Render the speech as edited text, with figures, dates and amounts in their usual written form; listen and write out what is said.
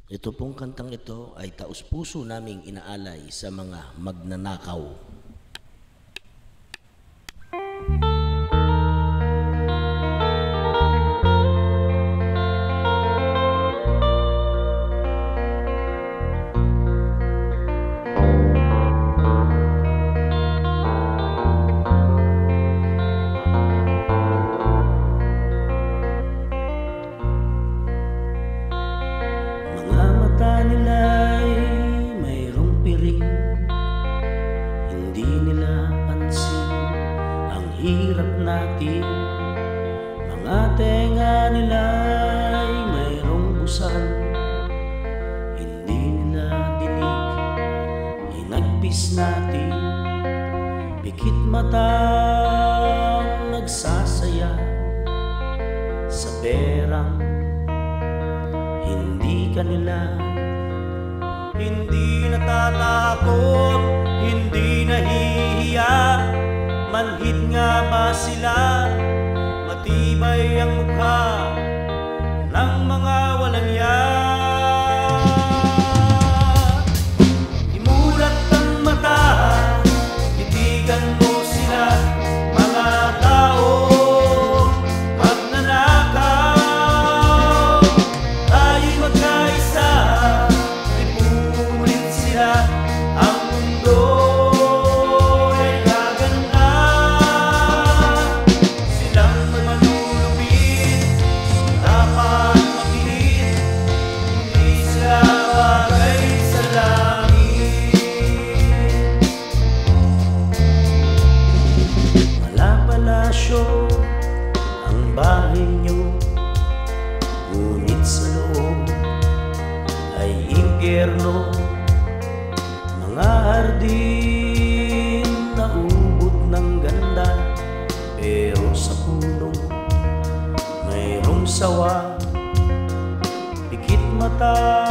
Ito pong kantang ito ay taus-puso naming inaalay sa mga magnanakaw. Mga mata nila'y mayroong piring, hindi nila pansin ang hirap natin. Mga tenga nila'y mayroong busal, hindi nila dinig hinagpis natin. Pikit matang nagsasaya sa perang hindi kanila. Hindi natatakot, hindi nahihiya, manhid nga ba sila? Matibay ang mukha ng mga walang ya. Imulat ang mata, titigan mo sila, mga tao magnanakaw. Tayo'y magkaisa, ipulit sila, ang mundo ay gaganda. Silang manulupit, dapat makinig, hindi sila bagay sa langit. Mala-palasyo ang bahay niyo, ngunit sa loob ay impyerno. Mga hardin na ubod ng ganda, pero sa puno mayroong sawa. Pikit mata